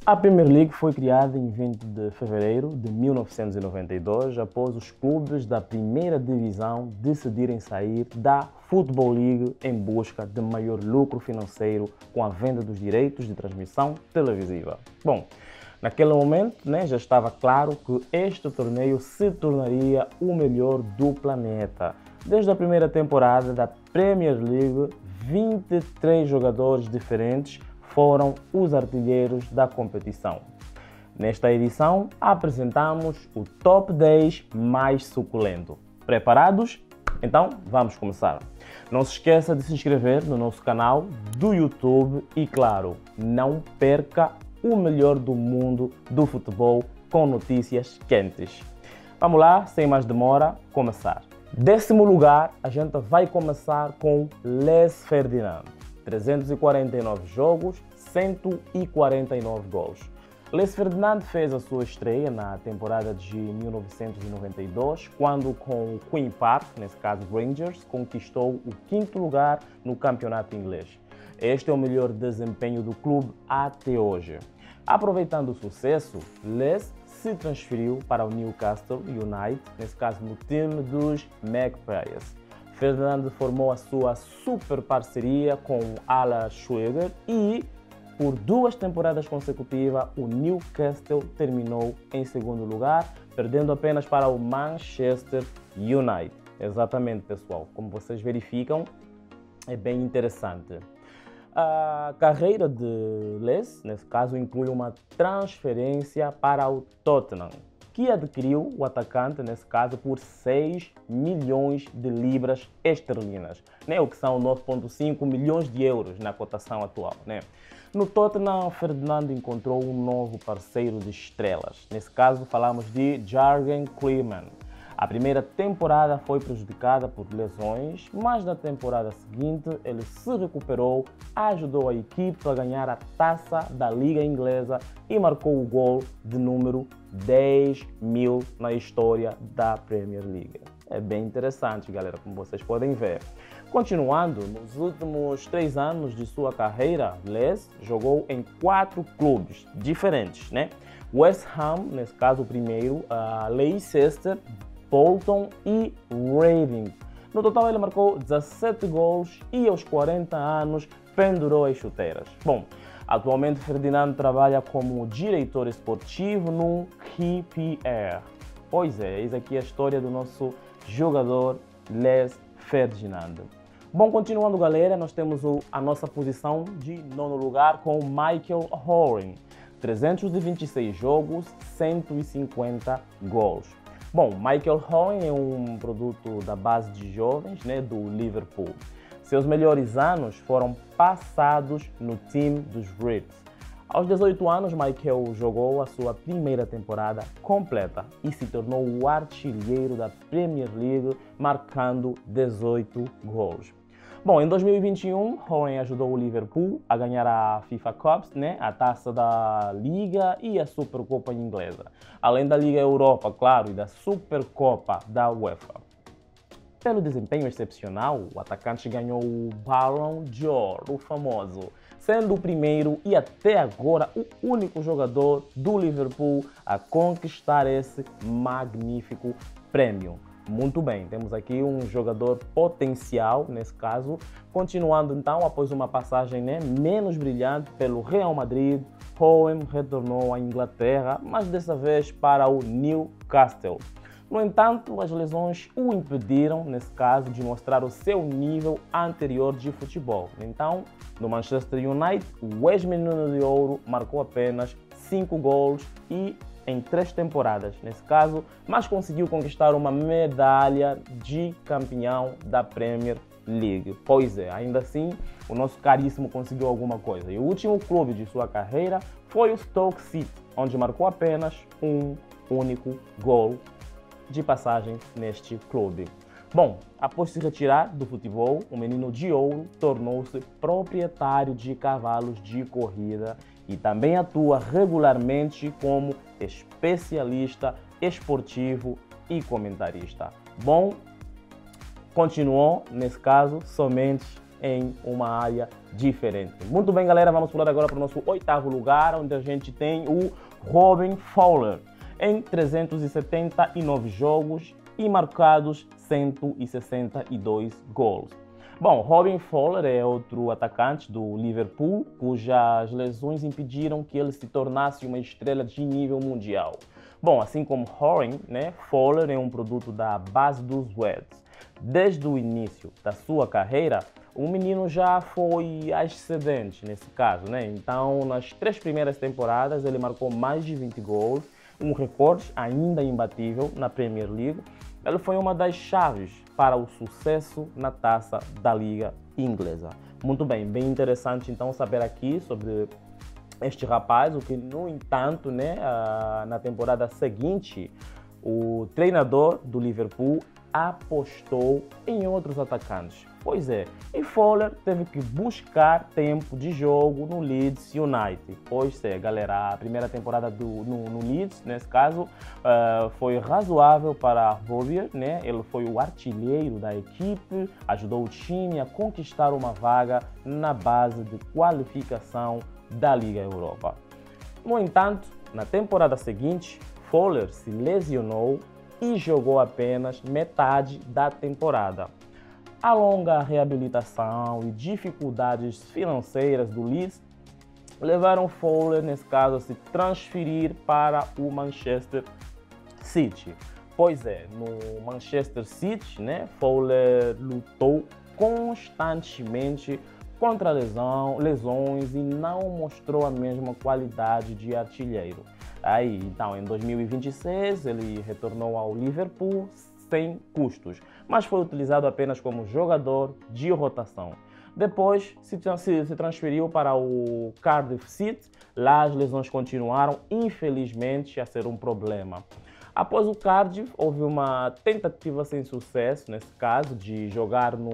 A Premier League foi criada em 20 de fevereiro de 1992, após os clubes da primeira divisão decidirem sair da Football League em busca de maior lucro financeiro com a venda dos direitos de transmissão televisiva. Bom, naquele momento, já estava claro que este torneio se tornaria o melhor do planeta. Desde a primeira temporada da Premier League, 23 jogadores diferentes foram os artilheiros da competição. Nesta edição, apresentamos o top 10 mais suculento. Preparados? Então, vamos começar. Não se esqueça de se inscrever no nosso canal do YouTube e, claro, não perca o melhor do mundo do futebol com notícias quentes. Vamos lá, sem mais demora, começar. 10º lugar, a gente vai começar com Les Ferdinand. 349 jogos, 149 gols. Les Ferdinand fez a sua estreia na temporada de 1992, quando com o Queen Park, nesse caso Rangers, conquistou o 5º lugar no campeonato inglês. Este é o melhor desempenho do clube até hoje. Aproveitando o sucesso, Les se transferiu para o Newcastle United, nesse caso no time dos Magpies. Ferdinand formou a sua super parceria com Alan Sugar e, por 2 temporadas consecutivas, o Newcastle terminou em 2º lugar, perdendo apenas para o Manchester United. Exatamente, pessoal. Como vocês verificam, é bem interessante. A carreira de Les, nesse caso, inclui uma transferência para o Tottenham, que adquiriu o atacante, nesse caso, por 6 milhões de libras esterlinas, o que são 9,5 milhões de euros na cotação atual. No Tottenham, Ferdinand encontrou um novo parceiro de estrelas. Nesse caso, falamos de Jurgen Klinsmann. A primeira temporada foi prejudicada por lesões, mas na temporada seguinte ele se recuperou, ajudou a equipe a ganhar a taça da Liga Inglesa e marcou o gol de número 10.000 na história da Premier League. É bem interessante, galera, como vocês podem ver. Continuando, nos últimos 3 anos de sua carreira, Les jogou em 4 clubes diferentes, West Ham, nesse caso o primeiro, Leicester, Bolton e Reading. No total ele marcou 17 gols e aos 40 anos pendurou as chuteiras. Bom, atualmente Ferdinand trabalha como diretor esportivo no QPR. Pois é, eis aqui a história do nosso jogador Les Ferdinand. Bom, continuando, galera, nós temos a nossa posição de 9º lugar com Michael Owen. 326 jogos, 150 gols. Bom, Michael Owen é um produto da base de jovens do Liverpool. Seus melhores anos foram passados no time dos Reds. Aos 18 anos, Michael jogou a sua primeira temporada completa e se tornou o artilheiro da Premier League, marcando 18 gols. Bom, em 2021, Owen ajudou o Liverpool a ganhar a FIFA Cups, a taça da Liga e a Supercopa inglesa, além da Liga Europa, claro, e da Supercopa da UEFA. Pelo desempenho excepcional, o atacante ganhou o Ballon d'Or, o famoso, sendo o primeiro e até agora o único jogador do Liverpool a conquistar esse magnífico prêmio. Muito bem, temos aqui um jogador potencial, nesse caso. Continuando então, após uma passagem menos brilhante pelo Real Madrid, Owen retornou à Inglaterra, mas dessa vez para o Newcastle. No entanto, as lesões o impediram, nesse caso, de mostrar o seu nível anterior de futebol. Então, no Manchester United, o ex-menino de ouro marcou apenas 5 gols e em 3 temporadas, nesse caso, mas conseguiu conquistar uma medalha de campeão da Premier League. Pois é, ainda assim, o nosso caríssimo conseguiu alguma coisa. E o último clube de sua carreira foi o Stoke City, onde marcou apenas um único gol de passagem neste clube. Bom, após se retirar do futebol, o menino de ouro tornou-se proprietário de cavalos de corrida e também atua regularmente como especialista esportivo e comentarista. Bom, continuou, nesse caso, somente em uma área diferente. Muito bem, galera, vamos pular agora para o nosso oitavo lugar, onde a gente tem o Robin Fowler, em 379 jogos e marcados 162 gols. Bom, Robin Fowler é outro atacante do Liverpool, cujas lesões impediram que ele se tornasse uma estrela de nível mundial. Bom, assim como Horan, Fowler é um produto da base dos Reds. Desde o início da sua carreira, o menino já foi excedente nesse caso, Então, nas 3 primeiras temporadas, ele marcou mais de 20 gols, um recorde ainda imbatível na Premier League. Ele foi uma das chaves para o sucesso na taça da Liga Inglesa. Muito bem, bem interessante então saber aqui sobre este rapaz, o que no entanto, na temporada seguinte, o treinador do Liverpool apostou em outros atacantes. Pois é, e Fowler teve que buscar tempo de jogo no Leeds United. Pois é, galera, a primeira temporada no Leeds, nesse caso, foi razoável para Bowyer, Ele foi o artilheiro da equipe, ajudou o time a conquistar uma vaga na base de qualificação da Liga Europa. No entanto, na temporada seguinte, Fowler se lesionou e jogou apenas metade da temporada. A longa reabilitação e dificuldades financeiras do Leeds levaram Fowler, nesse caso, a se transferir para o Manchester City. Pois é, no Manchester City, Fowler lutou constantemente contra lesões e não mostrou a mesma qualidade de artilheiro. Então, em 2026, ele retornou ao Liverpool sem custos, mas foi utilizado apenas como jogador de rotação. Depois se transferiu para o Cardiff City. Lá as lesões continuaram, infelizmente, a ser um problema. Após o Cardiff, houve uma tentativa sem sucesso, nesse caso, de jogar no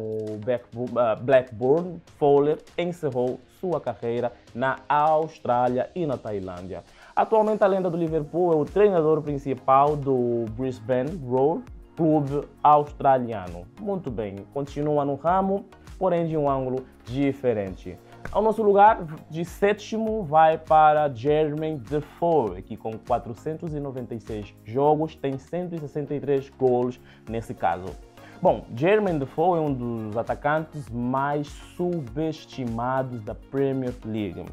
Blackburn. Fowler encerrou sua carreira na Austrália e na Tailândia. Atualmente, a lenda do Liverpool é o treinador principal do Brisbane Roar, clube australiano. Muito bem, continua no ramo, porém de um ângulo diferente. Ao nosso lugar de sétimo vai para Jermaine Defoe, que com 496 jogos tem 163 gols nesse caso. Bom, Jermaine Defoe é um dos atacantes mais subestimados da Premier League.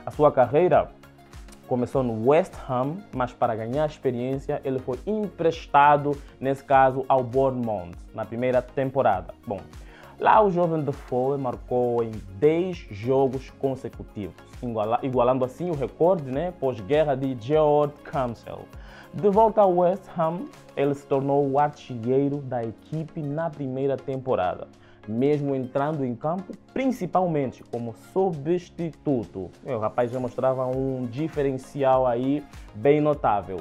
A sua carreira começou no West Ham, mas para ganhar experiência ele foi emprestado, nesse caso, ao Bournemouth, na primeira temporada. Bom, lá o jovem Defoe marcou em 10 jogos consecutivos, igualando assim o recorde pós-guerra de George Campbell. De volta ao West Ham, ele se tornou o artilheiro da equipe na primeira temporada, mesmo entrando em campo principalmente como substituto. O rapaz já mostrava um diferencial aí bem notável.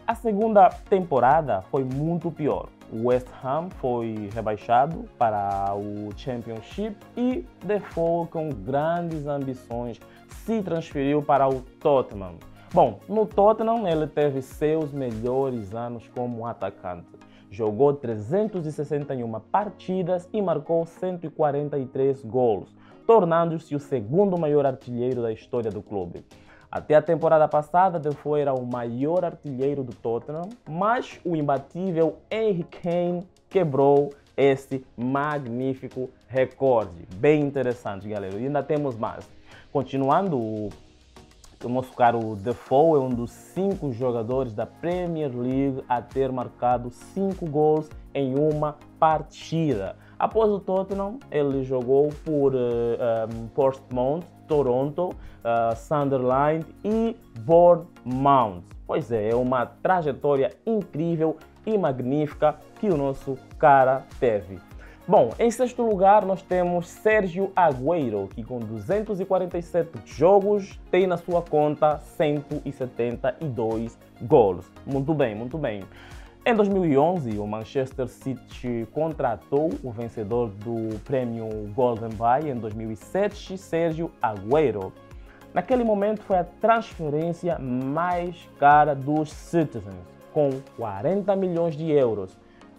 A segunda temporada foi muito pior. O West Ham foi rebaixado para o Championship e Defoe, com grandes ambições, se transferiu para o Tottenham. Bom, no Tottenham ele teve seus melhores anos como atacante. Jogou 361 partidas e marcou 143 gols, tornando-se o segundo maior artilheiro da história do clube. Até a temporada passada, Defoe era o maior artilheiro do Tottenham, mas o imbatível Harry Kane quebrou esse magnífico recorde. Bem interessante, galera. E ainda temos mais. Continuando, o nosso caro Defoe é um dos 5 jogadores da Premier League a ter marcado 5 gols em uma partida. Após o Tottenham, ele jogou por Portsmouth, Toronto, Sunderland e Bournemouth. Pois é uma trajetória incrível e magnífica que o nosso cara teve. Bom, em sexto lugar nós temos Sérgio Agüero, que com 247 jogos tem na sua conta 172 gols. Muito bem, muito bem. Em 2011, o Manchester City contratou o vencedor do prêmio Golden Boy em 2007, Sérgio Agüero. Naquele momento foi a transferência mais cara dos Citizens, com 40 milhões de euros.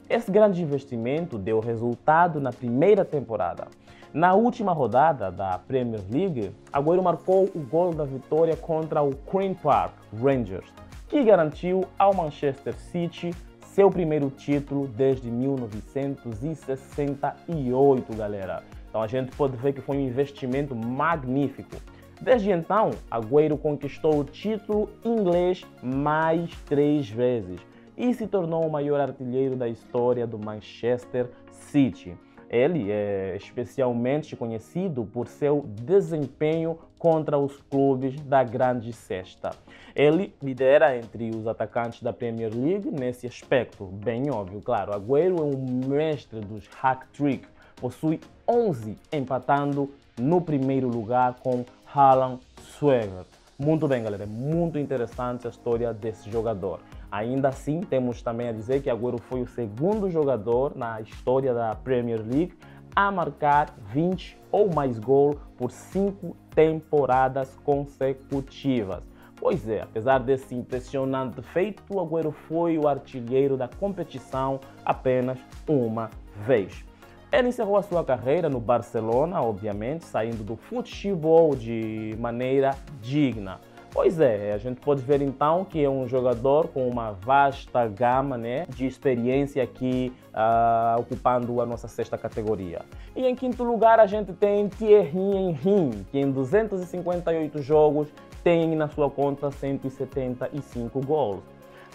Esse grande investimento deu resultado na primeira temporada. Na última rodada da Premier League, Agüero marcou o gol da vitória contra o Queen Park Rangers, que garantiu ao Manchester City seu primeiro título desde 1968, galera. Então a gente pode ver que foi um investimento magnífico. Desde então, Agüero conquistou o título inglês mais 3 vezes e se tornou o maior artilheiro da história do Manchester City. Ele é especialmente conhecido por seu desempenho contra os clubes da Grande Sexta. Ele lidera entre os atacantes da Premier League nesse aspecto, bem óbvio, claro. Agüero é um mestre dos hat-trick, possui 11, empatando no primeiro lugar com Alan Suarez. Muito bem, galera, é muito interessante a história desse jogador. Ainda assim, temos também a dizer que Agüero foi o segundo jogador na história da Premier League a marcar 20 ou mais gols por 5 temporadas consecutivas. Pois é, apesar desse impressionante feito, Agüero foi o artilheiro da competição apenas uma vez. Ele encerrou a sua carreira no Barcelona, obviamente, saindo do futebol de maneira digna. Pois é, a gente pode ver então que é um jogador com uma vasta gama, né, de experiência aqui ocupando a nossa sexta categoria. E em quinto lugar a gente tem Thierry Henry, que em 258 jogos tem na sua conta 175 gols.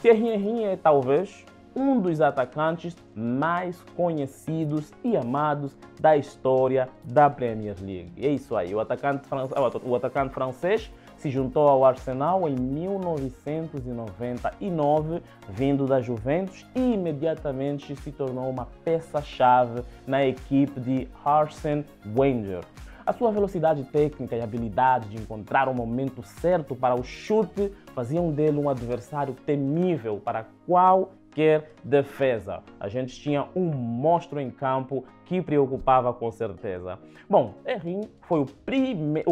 Thierry Henry é talvez um dos atacantes mais conhecidos e amados da história da Premier League. É isso aí, o atacante francês se juntou ao Arsenal em 1999, vindo da Juventus, e imediatamente se tornou uma peça-chave na equipe de Arsene Wenger. A sua velocidade técnica e habilidade de encontrar o momento certo para o chute faziam dele um adversário temível para qualquer defesa. A gente tinha um monstro em campo que preocupava com certeza. Bom, Henry foi o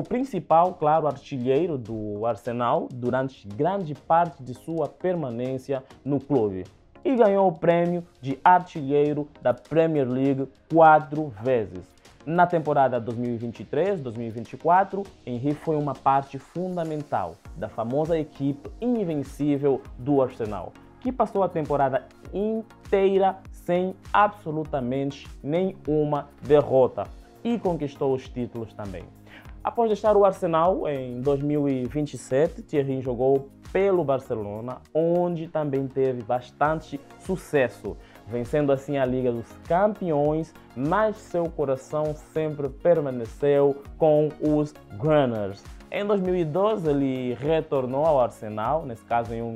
principal, claro, artilheiro do Arsenal durante grande parte de sua permanência no clube e ganhou o prêmio de artilheiro da Premier League 4 vezes. Na temporada 2023-2024, Henry foi uma parte fundamental da famosa equipe invencível do Arsenal, que passou a temporada inteira sem absolutamente nenhuma derrota e conquistou os títulos também. Após deixar o Arsenal em 2027, Thierry jogou pelo Barcelona, onde também teve bastante sucesso, vencendo assim a Liga dos Campeões, mas seu coração sempre permaneceu com os Gunners. Em 2012 ele retornou ao Arsenal, nesse caso em um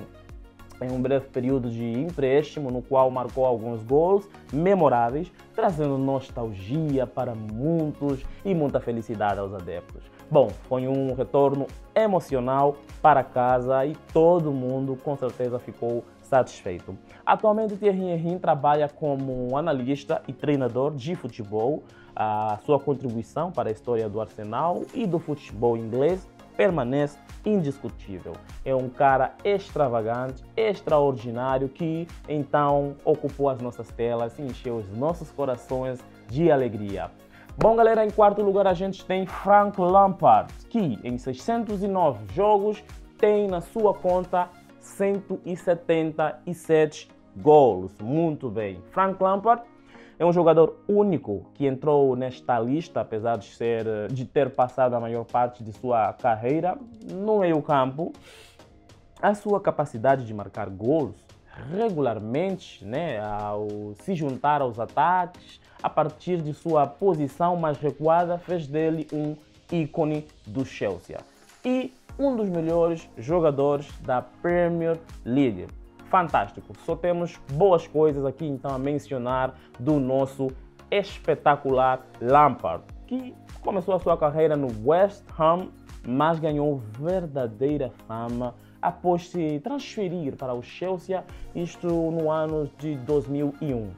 breve período de empréstimo, no qual marcou alguns gols memoráveis, trazendo nostalgia para muitos e muita felicidade aos adeptos. Bom, foi um retorno emocional para casa e todo mundo com certeza ficou satisfeito. Atualmente, Thierry Henry trabalha como analista e treinador de futebol. A sua contribuição para a história do Arsenal e do futebol inglês permanece indiscutível. É um cara extravagante, extraordinário, que então ocupou as nossas telas e encheu os nossos corações de alegria. Bom, galera, em quarto lugar a gente tem Frank Lampard, que em 609 jogos tem na sua conta 177 gols. Muito bem. Frank Lampard é um jogador único que entrou nesta lista, apesar de ter passado a maior parte de sua carreira no meio-campo. A sua capacidade de marcar gols regularmente, né, ao se juntar aos ataques, a partir de sua posição mais recuada, fez dele um ícone do Chelsea e um dos melhores jogadores da Premier League. Fantástico, só temos boas coisas aqui então a mencionar do nosso espetacular Lampard, que começou a sua carreira no West Ham, mas ganhou verdadeira fama após se transferir para o Chelsea, isto no ano de 2001.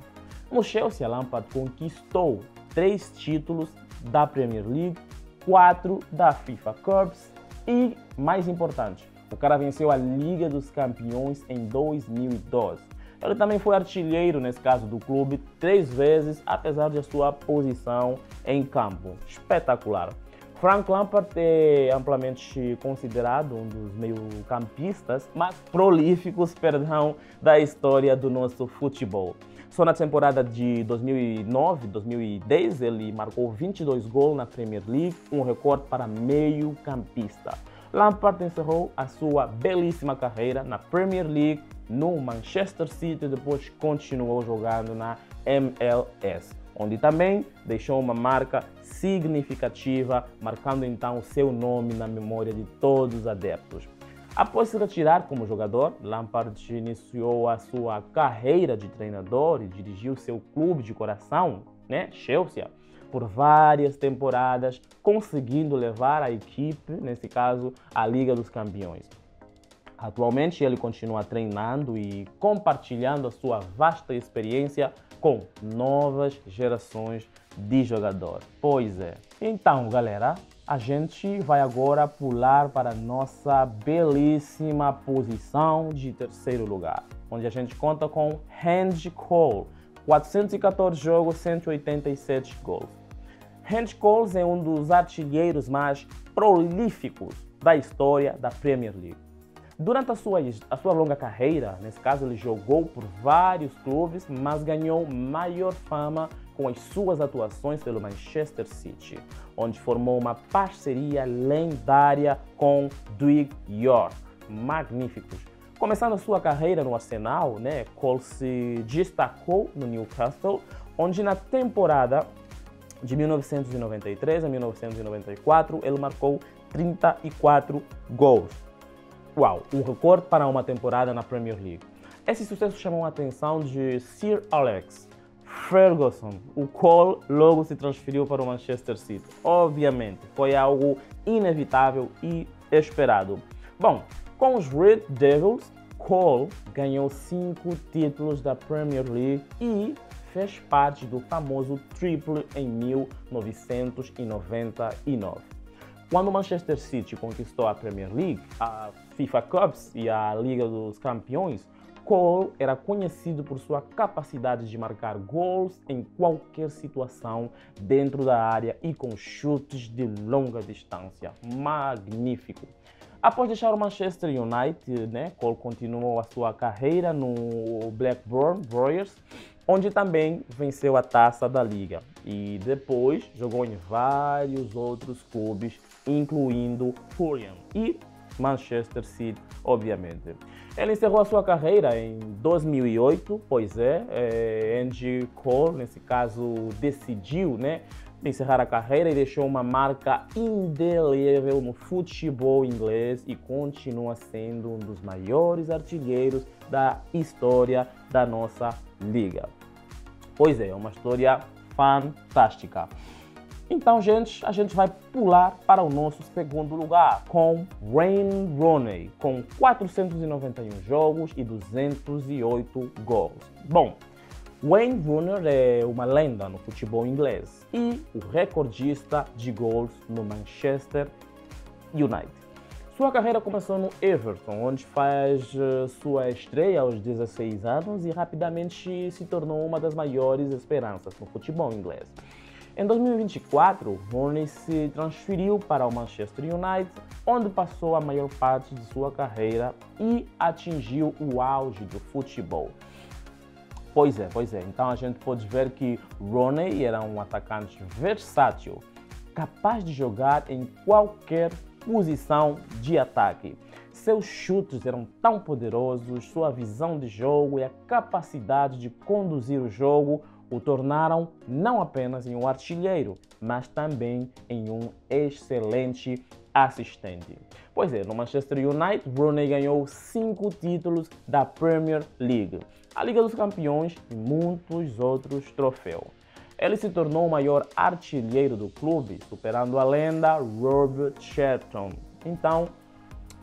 No Chelsea, Lampard conquistou 3 títulos da Premier League, 4 da FIFA Cups e, mais importante, o cara venceu a Liga dos Campeões em 2012. Ele também foi artilheiro, nesse caso do clube, 3 vezes, apesar de sua posição em campo. Espetacular. Frank Lampard é amplamente considerado um dos meio-campistas mais prolíficos, da história do nosso futebol. Só na temporada de 2009-2010 ele marcou 22 gols na Premier League, um recorde para meio-campista. Lampard encerrou a sua belíssima carreira na Premier League no Manchester City, depois continuou jogando na MLS, onde também deixou uma marca significativa, marcando então o seu nome na memória de todos os adeptos. Após se retirar como jogador, Lampard iniciou a sua carreira de treinador e dirigiu seu clube de coração, Chelsea, por várias temporadas, conseguindo levar a equipe, nesse caso, à Liga dos Campeões. Atualmente ele continua treinando e compartilhando a sua vasta experiência com novas gerações de jogadores. Pois é. Então, galera, a gente vai agora pular para a nossa belíssima posição de terceiro lugar, onde a gente conta com Andy Cole, 414 jogos, 187 gols. Andy Cole é um dos artilheiros mais prolíficos da história da Premier League. Durante a sua longa carreira, nesse caso ele jogou por vários clubes, mas ganhou maior fama com as suas atuações pelo Manchester City, onde formou uma parceria lendária com Dwight Yorke. Magníficos. Começando a sua carreira no Arsenal, Cole se destacou no Newcastle, onde na temporada de 1993 a 1994 ele marcou 34 gols. Uau, um recorde para uma temporada na Premier League. Esse sucesso chamou a atenção de Sir Alex Ferguson. O Cole logo se transferiu para o Manchester City. Obviamente, foi algo inevitável e esperado. Bom, com os Red Devils, Cole ganhou 5 títulos da Premier League e fez parte do famoso triple em 1999. Quando o Manchester City conquistou a Premier League, a FIFA Cups e a Liga dos Campeões, Cole era conhecido por sua capacidade de marcar gols em qualquer situação dentro da área e com chutes de longa distância. Magnífico! Após deixar o Manchester United, Cole continuou a sua carreira no Blackburn Rovers, onde também venceu a taça da Liga. E depois jogou em vários outros clubes, incluindo Fulham e Manchester City, obviamente. Ele encerrou a sua carreira em 2008, Andy Cole, nesse caso, decidiu, encerrar a carreira e deixou uma marca indelével no futebol inglês e continua sendo um dos maiores artilheiros da história da nossa liga. Pois é, uma história fantástica. Então, gente, a gente vai pular para o nosso segundo lugar com Wayne Rooney, com 491 jogos e 208 gols. Bom, Wayne Rooney é uma lenda no futebol inglês e o recordista de gols no Manchester United. Sua carreira começou no Everton, onde faz sua estreia aos 16 anos e rapidamente se tornou uma das maiores esperanças no futebol inglês. Em 2024, Rooney se transferiu para o Manchester United, onde passou a maior parte de sua carreira e atingiu o auge do futebol. Pois é. Então a gente pode ver que Rooney era um atacante versátil, capaz de jogar em qualquer posição de ataque. Seus chutes eram tão poderosos, sua visão de jogo e a capacidade de conduzir o jogo o tornaram não apenas em um artilheiro, mas também em um excelente assistente. Pois é, no Manchester United, Rooney ganhou 5 títulos da Premier League, a Liga dos Campeões e muitos outros troféus. Ele se tornou o maior artilheiro do clube, superando a lenda Robert Charlton. Então,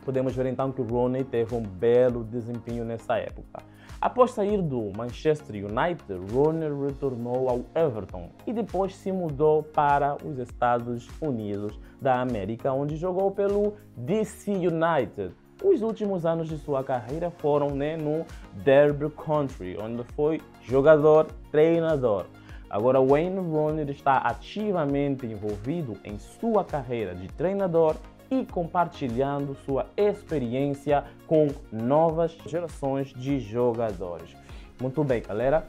podemos ver então que o Rooney teve um belo desempenho nessa época. Após sair do Manchester United, Rooney retornou ao Everton e depois se mudou para os Estados Unidos da América, onde jogou pelo DC United. os últimos anos de sua carreira foram, né, no Derby County, onde foi jogador, treinador. Agora, Wayne Rooney está ativamente envolvido em sua carreira de treinador e compartilhando sua experiência com novas gerações de jogadores. Muito bem, galera.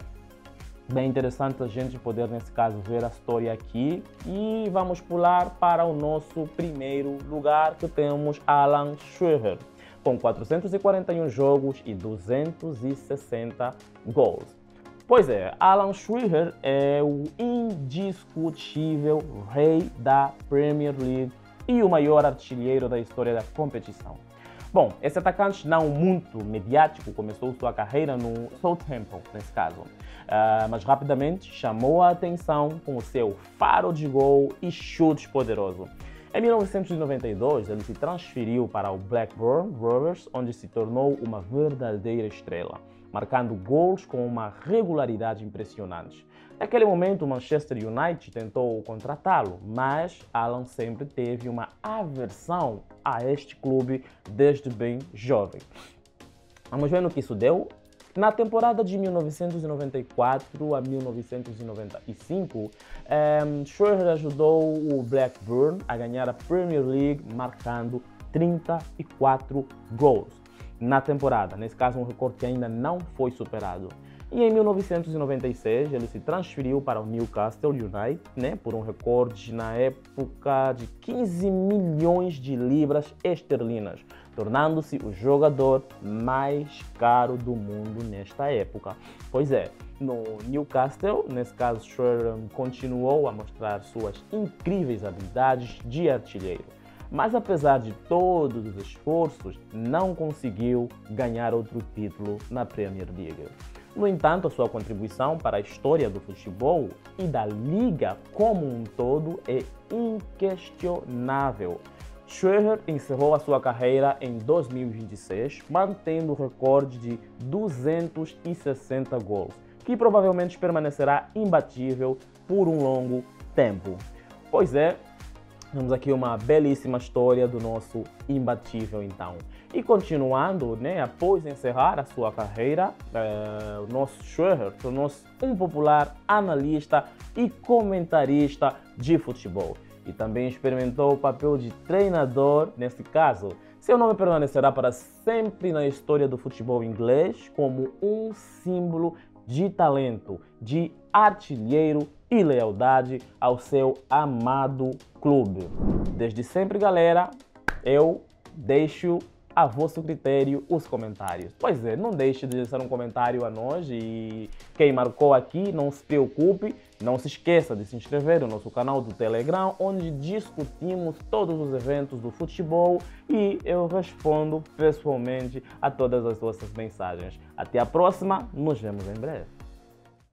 Bem interessante a gente poder, nesse caso, ver a história aqui. E vamos pular para o nosso primeiro lugar, que temos Alan Shearer, com 441 jogos e 260 gols. Pois é, Alan Shearer é o indiscutível rei da Premier League e o maior artilheiro da história da competição. Bom, esse atacante não muito mediático começou sua carreira no Southampton, nesse caso, mas rapidamente chamou a atenção com o seu faro de gol e chutes poderoso. Em 1992, ele se transferiu para o Blackburn Rovers, onde se tornou uma verdadeira estrela, marcando gols com uma regularidade impressionante. Naquele momento, o Manchester United tentou contratá-lo, mas Alan sempre teve uma aversão a este clube desde bem jovem. Vamos ver no que isso deu. Na temporada de 1994 a 1995, Shearer ajudou o Blackburn a ganhar a Premier League, marcando 34 gols na temporada. Nesse caso, um recorde que ainda não foi superado. E em 1996, ele se transferiu para o Newcastle United, né, por um recorde na época de 15 milhões de libras esterlinas, tornando-se o jogador mais caro do mundo nesta época. Pois é, no Newcastle, nesse caso, Shearer continuou a mostrar suas incríveis habilidades de artilheiro. Mas apesar de todos os esforços, não conseguiu ganhar outro título na Premier League. No entanto, a sua contribuição para a história do futebol e da liga como um todo é inquestionável. Shearer encerrou a sua carreira em 2026, mantendo o recorde de 260 gols, que provavelmente permanecerá imbatível por um longo tempo. Pois é, temos aqui uma belíssima história do nosso imbatível, então. E continuando, né, após encerrar a sua carreira, o nosso Shearer tornou-se um popular analista e comentarista de futebol. E também experimentou o papel de treinador, nesse caso. Seu nome permanecerá para sempre na história do futebol inglês como um símbolo de talento, de artilheiro e lealdade ao seu amado clube. Desde sempre, galera, eu deixo a vosso critério os comentários. Pois é, não deixe de deixar um comentário a nós e quem marcou aqui, não se preocupe, não se esqueça de se inscrever no nosso canal do Telegram, onde discutimos todos os eventos do futebol e eu respondo pessoalmente a todas as vossas mensagens. Até a próxima, nos vemos em breve.